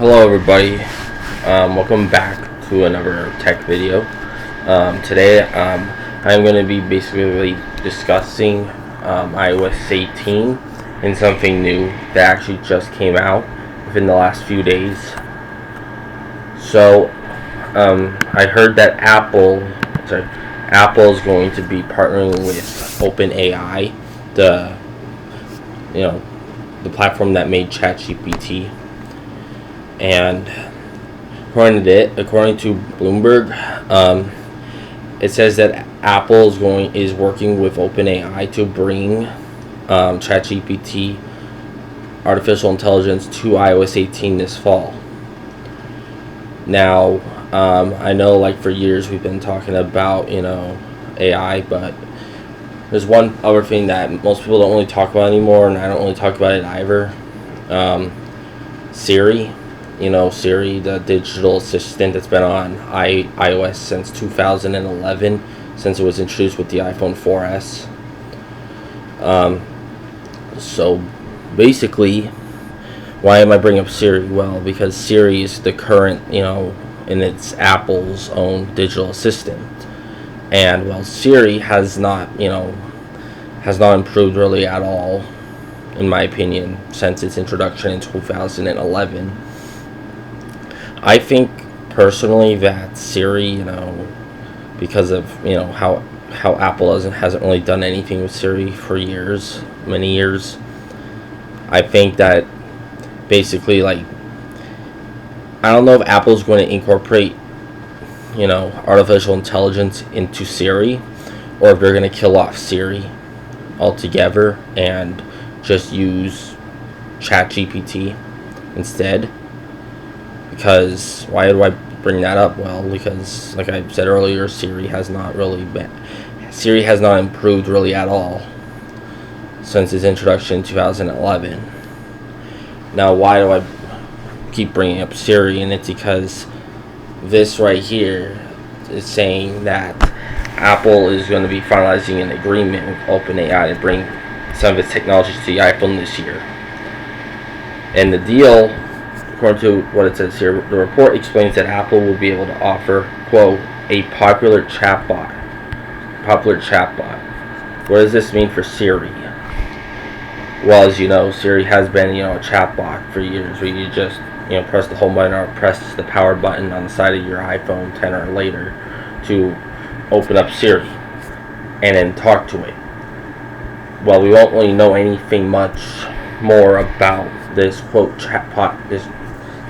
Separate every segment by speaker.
Speaker 1: Hello everybody, welcome back to another tech video. Today I'm going to be basically discussing iOS 18 and something new that actually just came out within the last few days. So I heard that Apple is going to be partnering with OpenAI, the the platform that made ChatGPT. And according to Bloomberg, it says that Apple is working with OpenAI to bring ChatGPT artificial intelligence to iOS 18 this fall. Now, I know, like, for years we've been talking about AI, but there's one other thing that most people don't really talk about anymore, and I don't really talk about it either. Siri. Siri, the digital assistant that's been on iOS since 2011, since it was introduced with the iPhone 4S. So basically, why am I bringing up Siri? Well, because Siri is the current, and it's Apple's own digital assistant. And, well, Siri has not improved really at all, in my opinion, since its introduction in 2011. I think personally that Siri, because of how Apple hasn't really done anything with Siri for many years. I think that basically, like, I don't know if Apple's going to incorporate artificial intelligence into Siri, or if they're going to kill off Siri altogether and just use ChatGPT instead. Because why do I bring that up? Well, because, like I said earlier, Siri has not improved really at all since its introduction in 2011. Now, why do I keep bringing up Siri? And it's because this right here is saying that Apple is going to be finalizing an agreement with OpenAI to bring some of its technologies to the iPhone this year. And the deal, according to what it says here, the report explains that Apple will be able to offer, quote, a popular chatbot. What does this mean for Siri? Well, as you know, Siri has been, a chatbot for years, where you just, press the home button or press the power button on the side of your iPhone 10 or later to open up Siri and then talk to it. Well, we won't really know anything much more about this, quote, chatbot, this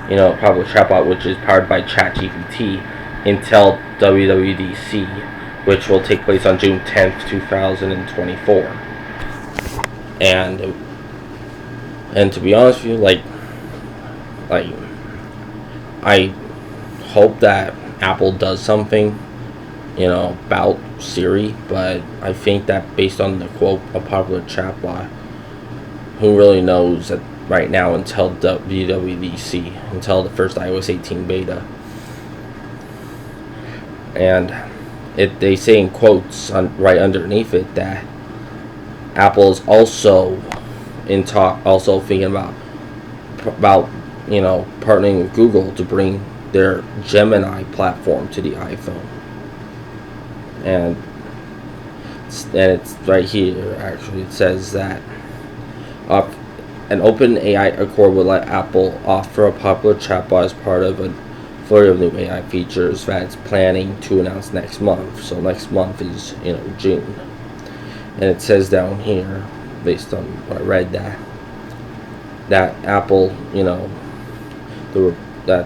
Speaker 1: popular chatbot, which is powered by ChatGPT, until WWDC, which will take place on June 10th, 2024. And to be honest with you, like I hope that Apple does something, about Siri, but I think that based on the, quote, a popular chatbot, who really knows that right now until WWDC, until the first iOS 18 beta. And they say in quotes right underneath it that Apple is also thinking about partnering with Google to bring their Gemini platform to the iPhone. And it's right here, actually. It says that an OpenAI Accord will let Apple offer a popular chatbot as part of a flurry of new AI features that it's planning to announce next month. So next month is, June. And it says down here, based on what I read, that Apple, that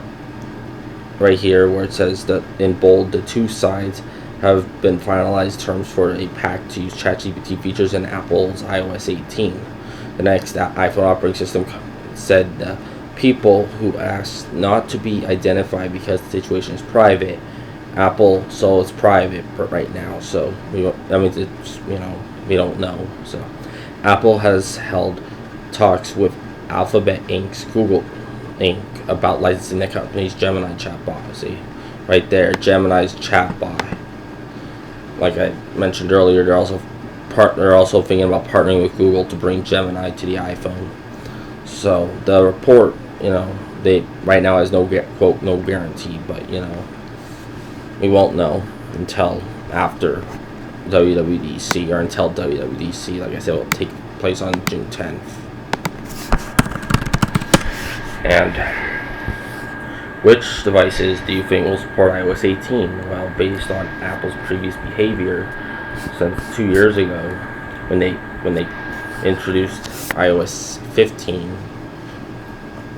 Speaker 1: right here where it says that in bold, the two sides have been finalized terms for a pact to use ChatGPT features in Apple's iOS 18. The next iPhone operating system said people who asked not to be identified because the situation is private. Apple, so it's private right now, so we don't know. So Apple has held talks with Alphabet Inc.'s Google Inc. about licensing the company's Gemini chatbot. See, right there, Gemini's chatbot. Like I mentioned earlier, they're also thinking about partnering with Google to bring Gemini to the iPhone. So the report, they right now has no quote no guarantee, but we won't know until after WWDC, or until WWDC. Like I said, will take place on June 10th. And which devices do you think will support iOS 18? Well, based on Apple's previous behavior since 2 years ago, when they introduced iOS 15.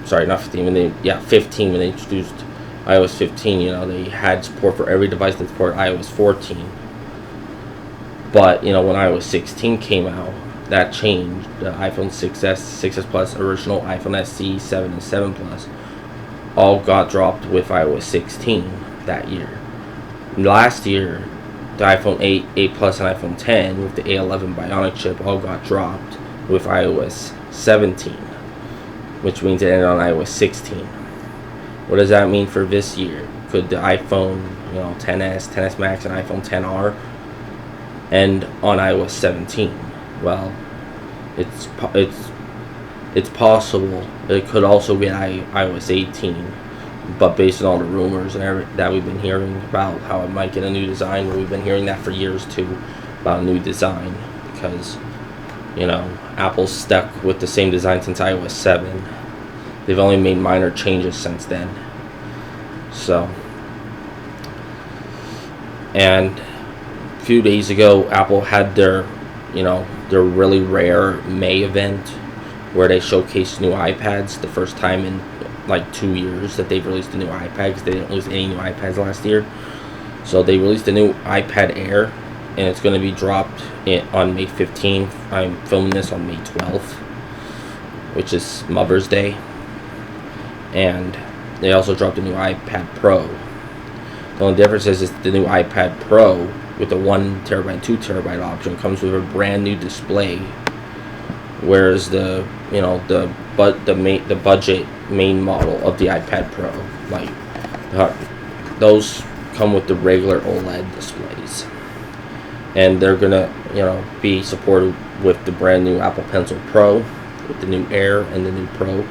Speaker 1: Sorry, not 15. 15. When they introduced iOS 15, they had support for every device that supported iOS 14. But when iOS 16 came out, that changed. The iPhone 6s, 6s Plus, original iPhone SE, 7, and 7 Plus all got dropped with iOS 16 that year. Last year, the iPhone 8, 8 Plus, and iPhone 10 with the A11 Bionic chip all got dropped with iOS 17, which means it ended on iOS 16. What does that mean for this year? Could the iPhone, 10s, 10s Max, and iPhone 10R end on iOS 17? Well, it's possible. It could also be iOS 18, but based on all the rumors that we've been hearing about how it might get a new design, we've been hearing that for years too, about a new design, because Apple's stuck with the same design since iOS 7. They've only made minor changes since then. So, and a few days ago, Apple had their really rare May event where they showcased new iPads, the first time in like 2 years that they've released a new iPad, because they didn't release any new iPads last year. So they released a new iPad Air, and it's going to be dropped on May 15th. I'm filming this on May 12th, which is Mother's Day. And they also dropped a new iPad Pro. The only difference is the new iPad Pro with the 1TB, 2TB option comes with a brand new display, whereas the budget main model of the iPad Pro, those come with the regular OLED displays, and they're gonna be supported with the brand new Apple Pencil Pro, with the new Air and the new Pro.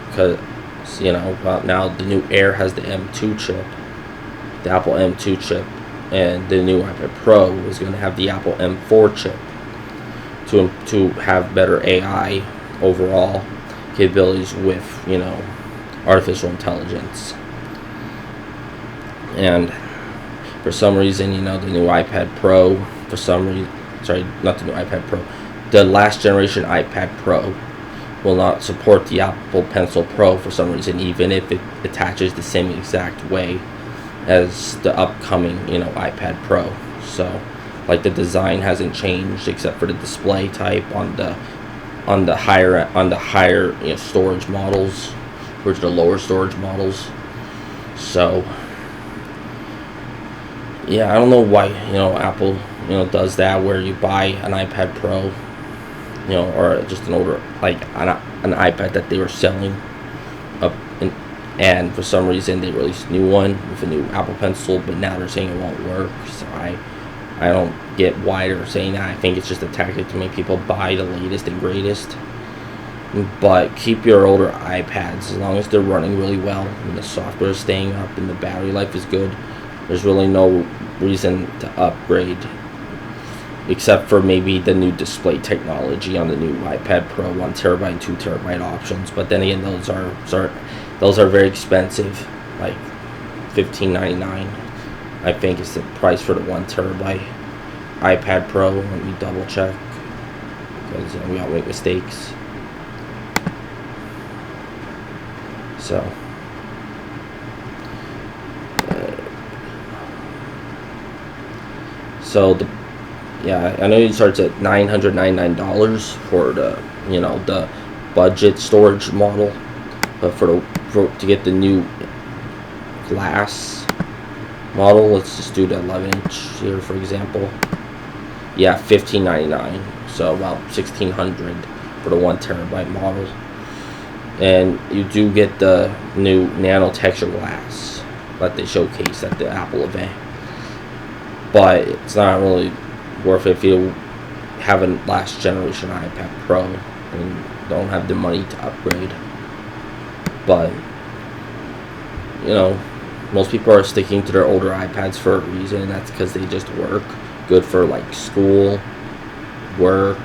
Speaker 1: Because now the new Air has the M2 chip, the Apple M2 chip, and the new iPad Pro is going to have the Apple M4 chip to have better AI overall capabilities with artificial intelligence. And for some reason, the new iPad Pro, the last generation iPad Pro will not support the Apple Pencil Pro for some reason, even if it attaches the same exact way as the upcoming iPad Pro. So the design hasn't changed except for the display type on the higher storage models, which are the lower storage models. So yeah, I don't know why Apple does that, where you buy an iPad Pro, or just an older, an iPad that they were selling up, and for some reason they released a new one with a new Apple Pencil, but now they're saying it won't work. So I don't get why they're saying that. I think it's just a tactic to make people buy the latest and greatest. But keep your older iPads, as long as they're running really well and the software is staying up and the battery life is good. There's really no reason to upgrade, except for maybe the new display technology on the new iPad Pro, 1TB and 2TB options. But then again, those are very expensive, like $15.99. I think is the price for the 1TB iPad Pro. Let me double check, because we all make mistakes. So I know it starts at $999 for the the budget storage model, but to get the new glass model, let's just do the 11-inch here for example. Yeah, $15.99, so about $1,600 for the 1TB model, and you do get the new nano texture glass that they showcase at the Apple event. But it's not really worth it if you have a last generation iPad Pro. And don't have the money to upgrade. But most people are sticking to their older iPads for a reason, and that's because they just work good for like school, work,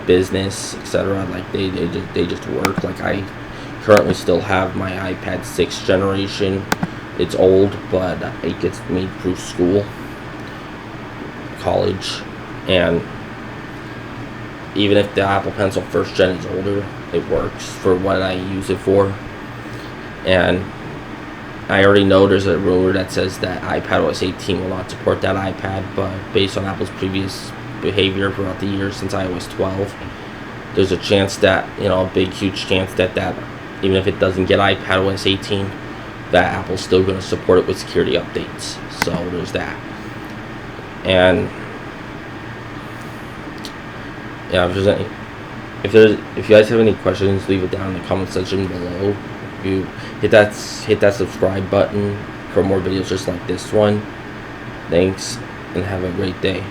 Speaker 1: business, etc. Like they just work. Like I currently still have my iPad 6th generation. It's old, but it gets me through school, college, and even if the Apple Pencil 1st gen is older, it works for what I use it for. And I already know there's a rumor that says that iPadOS 18 will not support that iPad, but based on Apple's previous behavior throughout the years since iOS 12, there's a chance that, a big, huge chance that even if it doesn't get iPadOS 18, that Apple's still going to support it with security updates. So there's that. And yeah, if you guys have any questions, leave it down in the comment section below. If you hit that subscribe button for more videos just like this one. Thanks, and have a great day.